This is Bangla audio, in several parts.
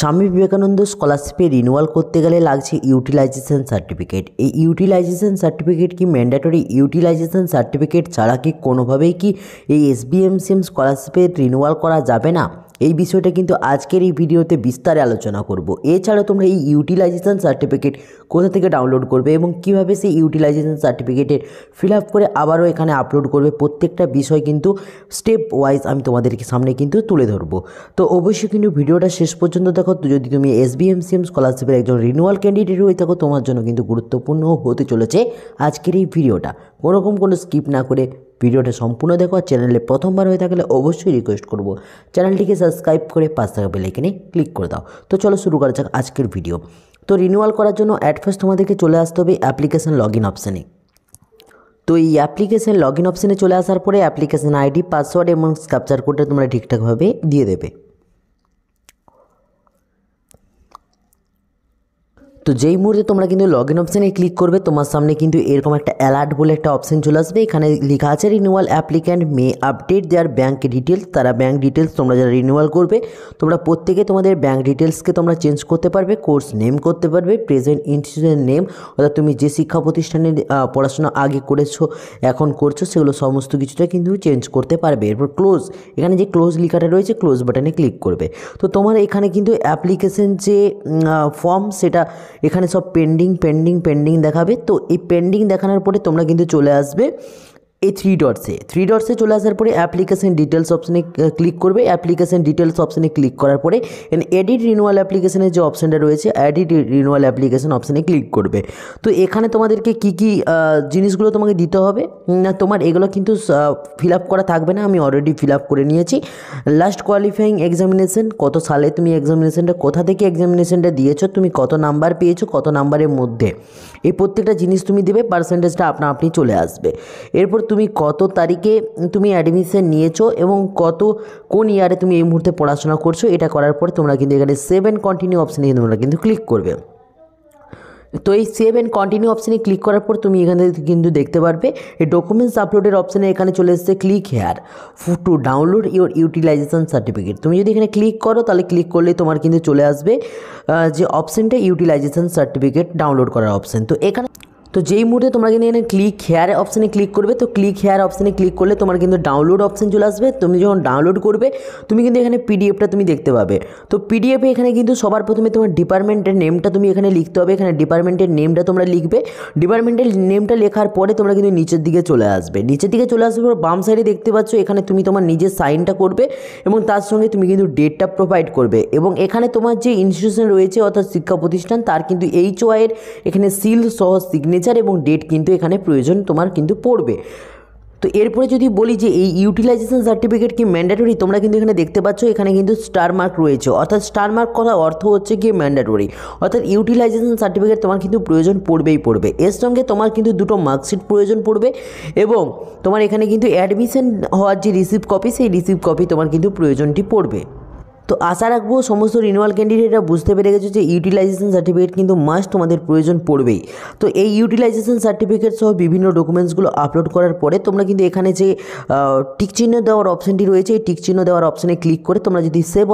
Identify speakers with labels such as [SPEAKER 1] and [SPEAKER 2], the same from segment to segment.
[SPEAKER 1] স্বামী বিবেকানন্দ স্কলারশিপে রিনিউয়াল করতে গেলে লাগছে ইউটিলাইজেশন সার্টিফিকেট। এই ইউটিলাইজেশন সার্টিফিকেট কি ম্যান্ডেটরি? ইউটিলাইজেশন সার্টিফিকেট ছাড়া কি কোনোভাবেই কি এই এসবিএমসিএম স্কলারশিপে রিনিউয়াল করা যাবে না? এই বিষয়টা কিন্তু আজকের এই ভিডিওতে বিস্তারে আলোচনা করব। এছাড়া তোমরা এই ইউটিলাইজেশন সার্টিফিকেট কোথা থেকে ডাউনলোড করবে এবং কিভাবে সেই ইউটিলাইজেশন সার্টিফিকেটের ফিল আপ করে আবারও এখানে আপলোড করবে, প্রত্যেকটা বিষয় কিন্তু স্টেপ ওয়াইজ আমি তোমাদেরকে সামনে কিন্তু তুলে ধরবো। তো অবশ্যই কিন্তু ভিডিওটা শেষ পর্যন্ত দেখো। যদি তুমি এসবিএমসিএম স্কলারশিপের একজন রিনিউয়াল ক্যান্ডিডেট হয়ে থাকো, তোমার জন্য কিন্তু গুরুত্বপূর্ণ হতে চলেছে আজকের এই ভিডিওটা। কোনোরকম কোনো স্কিপ না করে ভিডিওটা সম্পূর্ণ দেখো। আর চ্যানেলে প্রথমবার হয়ে থাকলে অবশ্যই রিকোয়েস্ট করব চ্যানেলটিকে সাবস্ক্রাইব করে পাশে থাকা বেল আইকনে ক্লিক করে দাও। তো চলো শুরু করা যাক আজকের ভিডিও। তো রিনিউয়াল করার জন্য অ্যাট ফার্স্ট তোমাদেরকে চলে আসতে হবে অ্যাপ্লিকেশন লগ ইন অপশানে। তো এই অ্যাপ্লিকেশন লগ ইন অপশানে চলে আসার পরে অ্যাপ্লিকেশন আইডি, পাসওয়ার্ড এবং ক্যাপচার কোডটা তোমরা ঠিকঠাকভাবে দিয়ে দেবে। তো যেই মুহূর্তে তোমরা কিন্তু লগ ইন অপশানে ক্লিক করবে, তোমার সামনে কিন্তু এরকম একটা অ্যালার্ট বলে একটা অপশান চলে আসবে। এখানে লেখা আছে রিনিউয়াল অ্যাপ্লিক্যান্ট মে আপডেট দেয়ার ব্যাঙ্ক ডিটেলস। তারা ব্যাঙ্ক ডিটেলস তোমরা যারা রিনিউয়াল করবে, তোমরা প্রত্যেকে তোমাদের ব্যাঙ্ক ডিটেলসকে তোমরা চেঞ্জ করতে পারবে, কোর্স নেম করতে পারবে, প্রেজেন্ট ইনস্টিটিউশন নেম, অর্থাৎ তুমি যে শিক্ষা প্রতিষ্ঠানে পড়াশোনা আগে করেছো এখন করছো সেগুলো সমস্ত কিছুটা কিন্তু চেঞ্জ করতে পারবে। এরপর ক্লোজ, এখানে যে ক্লোজ লেখাটা রয়েছে ক্লোজ বাটনে ক্লিক করবে। তো তোমার এখানে কিন্তু অ্যাপ্লিকেশন যে ফর্ম সেটা এখানে সব পেন্ডিং দেখাবে। তো এই পেন্ডিং দেখানোর পরে তোমরা কিন্তু চলে আসবে এই থ্রি ডটসে চলে আসার পরে অ্যাপ্লিকেশন ডিটেলস অপশানে ক্লিক করবে। অ্যাপ্লিকেশন ডিটেলস অপশানে ক্লিক করার পরে এডিট রিনিউয়াল অ্যাপ্লিকেশনের যে অপশানটা রয়েছে এডিট রিনিউয়াল অ্যাপ্লিকেশন অপশানে ক্লিক করবে। তো এখানে তোমাদেরকে কী জিনিসগুলো তোমাকে দিতে হবে না, তোমার এগুলো কিন্তু ফিল আপ করা থাকবে না, আমি অলরেডি ফিল আপ করে নিয়েছি। লাস্ট কোয়ালিফাইং এক্সামিনেশন, কত সালে তুমি এক্সামিনেশনটা, কোথা থেকে এক্সামিনেশনটা দিয়েছো, তুমি কত নাম্বার পেয়েছো, কত নাম্বারের মধ্যে, এই প্রত্যেকটা জিনিস তুমি দেবে। পার্সেন্টেজটা আপনি চলে আসবে। এরপর তুমি কত তারিখে তুমি অ্যাডমিশন নিয়েছো এবং কোন ইয়ারে তুমি এই মুহূর্তে পড়াশোনা করছো, এটা করার পর তোমরা কিন্তু এখানে সেভ অ্যান্ড কন্টিনিউ অপশানে তোমরা কিন্তু ক্লিক করবে। তো এই সেভ অ্যান্ড কন্টিনিউ অপশানে ক্লিক করার পর তুমি এখান থেকে কিন্তু দেখতে পারবে এই ডকুমেন্টস আপলোডের অপশানে এখানে চলে এসেছে click here to download your utilisation certificate. তুমি যদি এখানে ক্লিক করো তাহলে ক্লিক করলে তোমার কিন্তু চলে আসবে যে অপশানটা ইউটিলাইজেশন সার্টিফিকেট ডাউনলোড করার অপশান। তো যেই মুহূর্তে তোমরা কিন্তু এখানে ক্লিক হেয়ার অপশানে ক্লিক করবে, তো ক্লিক হেয়ার অপশানে ক্লিক করলে তোমার কিন্তু ডাউনলোড অপশান চলে আসবে। তুমি যখন ডাউনলোড করবে তুমি কিন্তু এখানে পিডিএফটা তুমি দেখতে পাবে। তো পিডিএফে এখানে কিন্তু সবার প্রথমে তোমার ডিপার্টমেন্টের নেমটা তুমি এখানে লিখতে হবে। এখানে ডিপার্টমেন্টের নেমটা তোমরা লিখবে। ডিপার্টমেন্টের নেমটা লেখার পরে তোমরা কিন্তু নিচের দিকে চলে আসবে। পর বাম সাইডে দেখতে পাচ্ছ এখানে তুমি তোমার নিজের সাইনটা করবে এবং তার সঙ্গে তুমি কিন্তু ডেটটা প্রোভাইড করবে। এবং এখানে তোমার যে ইনস্টিটিউশন রয়েছে অর্থাৎ শিক্ষা প্রতিষ্ঠান তার কিন্তু HOI এর এখানে সিল সহ সিগনেচার এবং ডেট কিন্তু এখানে প্রয়োজন তোমার কিন্তু পড়বে। তো এরপরে যদি বলি যে এই ইউটিলাইজেশন সার্টিফিকেট কি ম্যান্ডেটরি, তোমরা কিন্তু এখানে দেখতে পাচ্ছ এখানে কিন্তু স্টার মার্ক রয়েছে, অর্থাৎ স্টার মার্ক করার অর্থ হচ্ছে কি ম্যান্ডেটরি, অর্থাৎ ইউটিলাইজেশন সার্টিফিকেট তোমার কিন্তু প্রয়োজন পড়বে। এর সঙ্গে তোমার কিন্তু দুটো মার্কশিট প্রয়োজন পড়বে এবং তোমার এখানে কিন্তু অ্যাডমিশন হওয়ার যে রিসিভ কপি সেই রিসিভ কপি তোমার কিন্তু প্রয়োজনটি পড়বে। তো আশা রাখবো সমস্ত রিনিউয়াল ক্যান্ডিডেটরা বুঝতে পেরে গেছে যে ইউটিলাইজেশন সার্টিফিকেট কিন্তু মাস্ট তোমাদের প্রয়োজন পড়বেই। তো এই ইউটিলাইজেশন সার্টিফিকেট সহ বিভিন্ন ডকুমেন্টসগুলো আপলোড করার পরে তোমরা কিন্তু এখানে যে টিক চিহ্ন দেওয়ার অপশানটি রয়েছে এই টিক চিহ্ন দেওয়ার অপশানে ক্লিক করে তোমরা যদি সেভ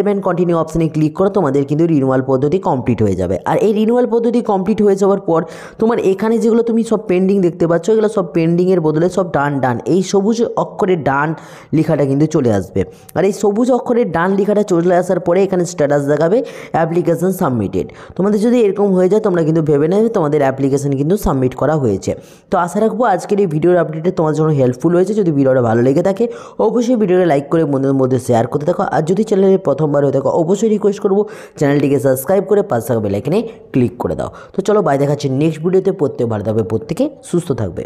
[SPEAKER 1] অ্যান্ড কন্টিনিউ অপশানে ক্লিক করো তোমাদের কিন্তু রিনিউয়াল পদ্ধতি কমপ্লিট হয়ে যাবে। আর এই রিনিউয়াল পদ্ধতি কমপ্লিট হয়ে যাওয়ার পর তোমার এখানে যেগুলো তুমি সব পেন্ডিং দেখতে পাচ্ছ এগুলো সব পেন্ডিংয়ের বদলে সব ডান এই সবুজ অক্ষরের ডান লেখাটা কিন্তু চলে আসবে। আর এই সবুজ অক্ষরের ডান লেখাটা চলে আসার পরে এখানে স্ট্যাটাস দেখাবে অ্যাপ্লিকেশন সাবমিটেড। তোমাদের যদি এরকম হয়ে যায় তোমরা কিন্তু ভেবে নেবে তোমাদের অ্যাপ্লিকেশন কিন্তু সাবমিট করা হয়েছে। তো আশা রাখবো আজকের এই ভিডিওর আপডেটে তোমার জন্য হেল্পফুল হয়েছে। যদি ভিডিওটা ভালো লেগে থাকে অবশ্যই ভিডিওটা লাইক করে বন্ধুদের মধ্যে শেয়ার করতে থাকো। আর যদি চ্যানেলে প্রথমবার হয়ে থাকো অবশ্যই রিকোয়েস্ট করবো চ্যানেলটিকে সাবস্ক্রাইব করে পাশে থাকা বেল আইকনে ক্লিক করে দাও। তো চলো বাই, দেখাচ্ছি নেক্সট ভিডিওতে। প্রত্যেক ভালো থাকবে, প্রত্যেকে সুস্থ থাকবে।